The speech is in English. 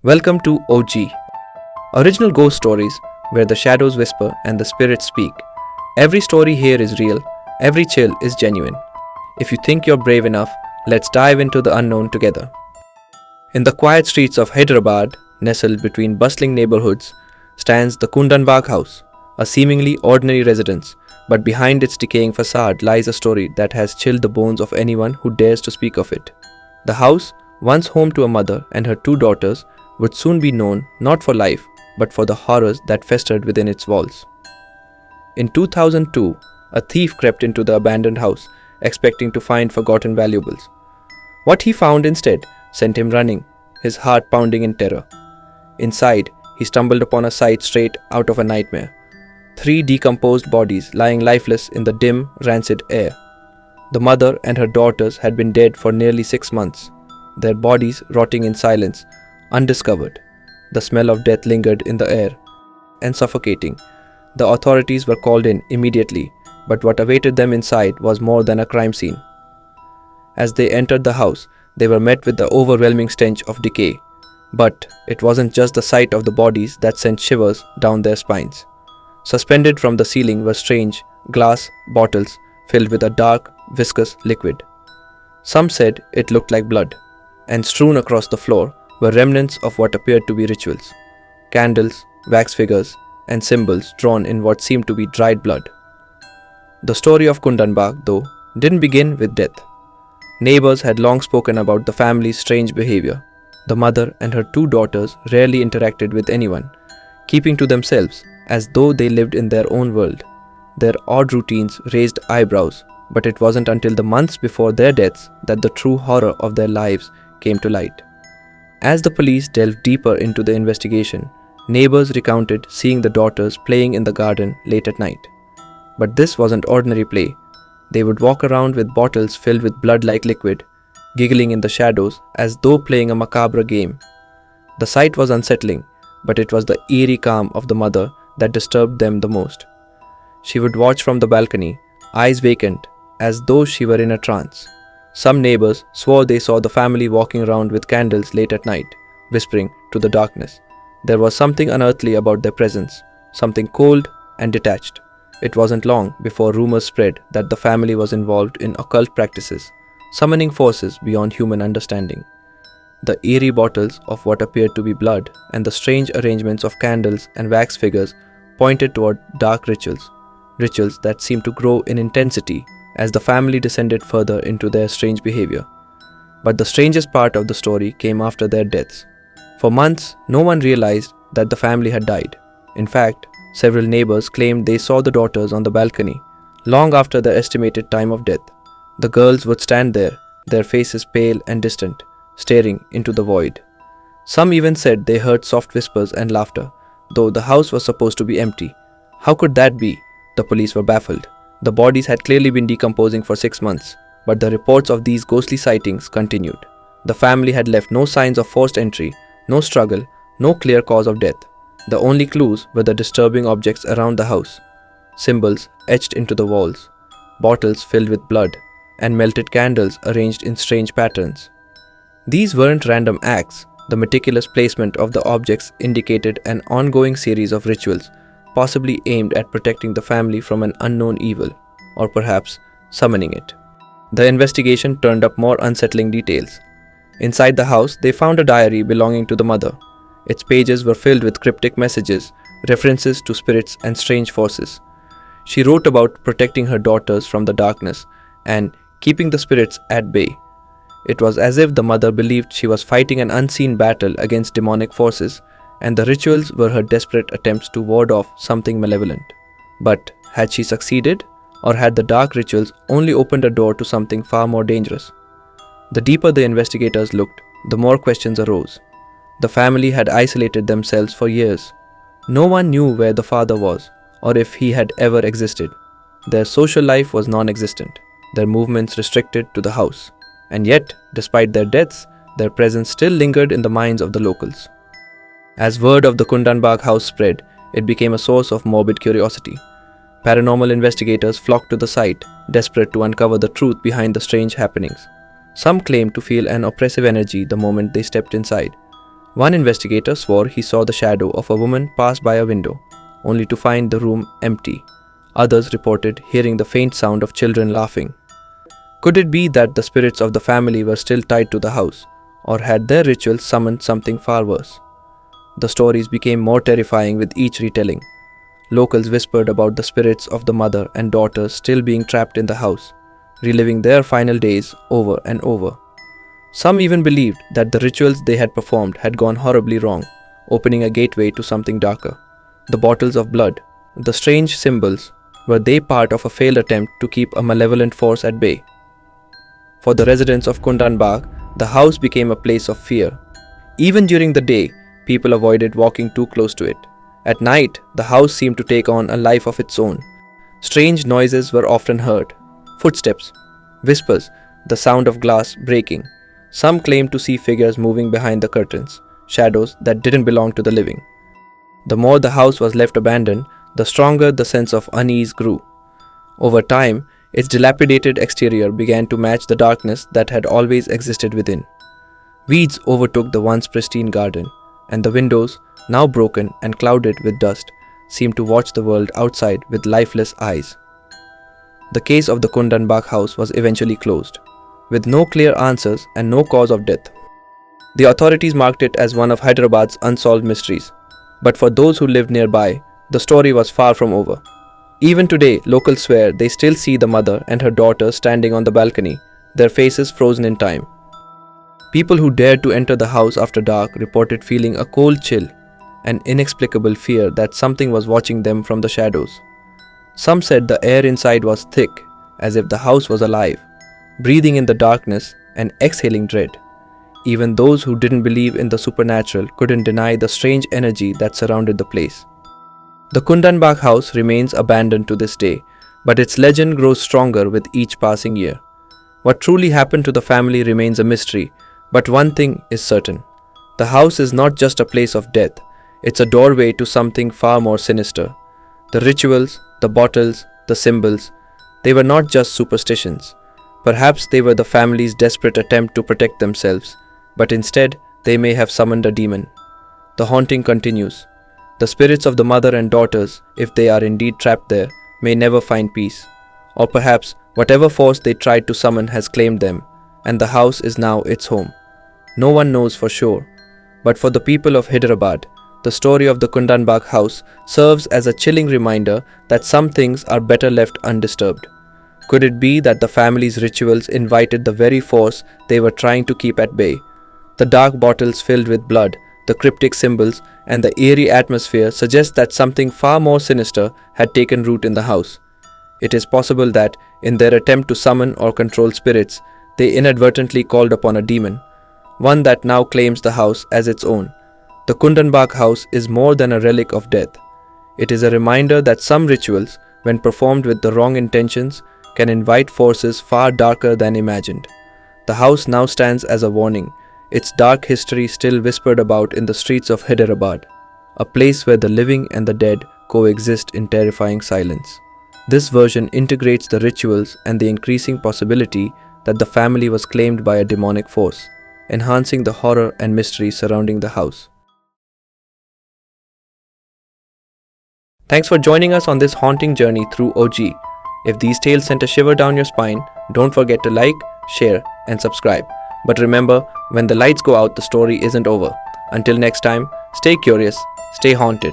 Welcome to OG, original ghost stories where the shadows whisper and the spirits speak. Every story here is real, every chill is genuine. If you think you're brave enough, let's dive into the unknown together. In the quiet streets of Hyderabad, nestled between bustling neighborhoods, stands the Kundanbagh house, a seemingly ordinary residence, but behind its decaying facade lies a story that has chilled the bones of anyone who dares to speak of it. The house, once home to a mother and her two daughters, would soon be known not for life, but for the horrors that festered within its walls. In 2002, a thief crept into the abandoned house, expecting to find forgotten valuables. What he found instead sent him running, his heart pounding in terror. Inside, he stumbled upon a sight straight out of a nightmare. 3 decomposed bodies lying lifeless in the dim, rancid air. The mother and her daughters had been dead for nearly 6 months, their bodies rotting in silence, undiscovered. The smell of death lingered in the air and suffocating. The authorities were called in immediately, but what awaited them inside was more than a crime scene. As they entered the house, they were met with the overwhelming stench of decay. But it wasn't just the sight of the bodies that sent shivers down their spines. Suspended from the ceiling were strange glass bottles filled with a dark, viscous liquid. Some said it looked like blood, and strewn across the floor were remnants of what appeared to be rituals: candles, wax figures, and symbols drawn in what seemed to be dried blood. The story of Kundanbagh, though, didn't begin with death. Neighbors had long spoken about the family's strange behavior. The mother and her 2 daughters rarely interacted with anyone, keeping to themselves as though they lived in their own world. Their odd routines raised eyebrows, but it wasn't until the months before their deaths that the true horror of their lives came to light. As the police delved deeper into the investigation, neighbors recounted seeing the daughters playing in the garden late at night. But this wasn't ordinary play. They would walk around with bottles filled with blood-like liquid, giggling in the shadows as though playing a macabre game. The sight was unsettling, but it was the eerie calm of the mother that disturbed them the most. She would watch from the balcony, eyes vacant, as though she were in a trance. Some neighbors swore they saw the family walking around with candles late at night, whispering to the darkness. There was something unearthly about their presence, something cold and detached. It wasn't long before rumors spread that the family was involved in occult practices, summoning forces beyond human understanding. The eerie bottles of what appeared to be blood and the strange arrangements of candles and wax figures pointed toward dark rituals that seemed to grow in intensity as the family descended further into their strange behavior. But the strangest part of the story came after their deaths. For months, no one realized that the family had died. In fact, several neighbors claimed they saw the daughters on the balcony long after their estimated time of death. The girls would stand there, their faces pale and distant, staring into the void. Some even said they heard soft whispers and laughter, though the house was supposed to be empty. How could that be? The police were baffled. The bodies had clearly been decomposing for 6 months, but the reports of these ghostly sightings continued. The family had left no signs of forced entry, no struggle, no clear cause of death. The only clues were the disturbing objects around the house: symbols etched into the walls, bottles filled with blood, and melted candles arranged in strange patterns. These weren't random acts. The meticulous placement of the objects indicated an ongoing series of rituals, possibly aimed at protecting the family from an unknown evil, or perhaps summoning it. The investigation turned up more unsettling details. Inside the house, they found a diary belonging to the mother. Its pages were filled with cryptic messages, references to spirits and strange forces. She wrote about protecting her daughters from the darkness and keeping the spirits at bay. It was as if the mother believed she was fighting an unseen battle against demonic forces, and the rituals were her desperate attempts to ward off something malevolent. But had she succeeded, or had the dark rituals only opened a door to something far more dangerous? The deeper the investigators looked, the more questions arose. The family had isolated themselves for years. No one knew where the father was, or if he had ever existed. Their social life was non-existent, their movements restricted to the house. And yet, despite their deaths, their presence still lingered in the minds of the locals. As word of the Kundanbagh house spread, it became a source of morbid curiosity. Paranormal investigators flocked to the site, desperate to uncover the truth behind the strange happenings. Some claimed to feel an oppressive energy the moment they stepped inside. One investigator swore he saw the shadow of a woman pass by a window, only to find the room empty. Others reported hearing the faint sound of children laughing. Could it be that the spirits of the family were still tied to the house, or had their rituals summoned something far worse? The stories became more terrifying with each retelling. Locals whispered about the spirits of the mother and daughters still being trapped in the house, reliving their final days over and over. Some even believed that the rituals they had performed had gone horribly wrong, opening a gateway to something darker. The bottles of blood, the strange symbols, were they part of a failed attempt to keep a malevolent force at bay? For the residents of Kundanbagh, the house became a place of fear. Even during the day, people avoided walking too close to it. At night, the house seemed to take on a life of its own. Strange noises were often heard. Footsteps, whispers, the sound of glass breaking. Some claimed to see figures moving behind the curtains, shadows that didn't belong to the living. The more the house was left abandoned, the stronger the sense of unease grew. Over time, its dilapidated exterior began to match the darkness that had always existed within. Weeds overtook the once pristine garden, and the windows, now broken and clouded with dust, seemed to watch the world outside with lifeless eyes. The case of the Kundanbagh house was eventually closed, with no clear answers and no cause of death. The authorities marked it as one of Hyderabad's unsolved mysteries, but for those who lived nearby, the story was far from over. Even today, locals swear they still see the mother and her daughter standing on the balcony, their faces frozen in time. People who dared to enter the house after dark reported feeling a cold chill, an inexplicable fear that something was watching them from the shadows. Some said the air inside was thick, as if the house was alive, breathing in the darkness and exhaling dread. Even those who didn't believe in the supernatural couldn't deny the strange energy that surrounded the place. The Kundanbagh house remains abandoned to this day, but its legend grows stronger with each passing year. What truly happened to the family remains a mystery, but one thing is certain. The house is not just a place of death, it's a doorway to something far more sinister. The rituals, the bottles, the symbols, they were not just superstitions. Perhaps they were the family's desperate attempt to protect themselves, but instead they may have summoned a demon. The haunting continues. The spirits of the mother and daughters, if they are indeed trapped there, may never find peace. Or perhaps whatever force they tried to summon has claimed them, and the house is now its home. No one knows for sure, but for the people of Hyderabad, the story of the Kundanbagh house serves as a chilling reminder that some things are better left undisturbed. Could it be that the family's rituals invited the very force they were trying to keep at bay? The dark bottles filled with blood, the cryptic symbols, and the eerie atmosphere suggest that something far more sinister had taken root in the house. It is possible that, in their attempt to summon or control spirits, they inadvertently called upon a demon, one that now claims the house as its own. The Kundanbagh house is more than a relic of death. It is a reminder that some rituals, when performed with the wrong intentions, can invite forces far darker than imagined. The house now stands as a warning, its dark history still whispered about in the streets of Hyderabad, a place where the living and the dead coexist in terrifying silence. This version integrates the rituals and the increasing possibility that the family was claimed by a demonic force, enhancing the horror and mystery surrounding the house. Thanks for joining us on this haunting journey through OG. If these tales sent a shiver down your spine, don't forget to like, share, and subscribe. But remember, when the lights go out, the story isn't over. Until next time, stay curious, stay haunted.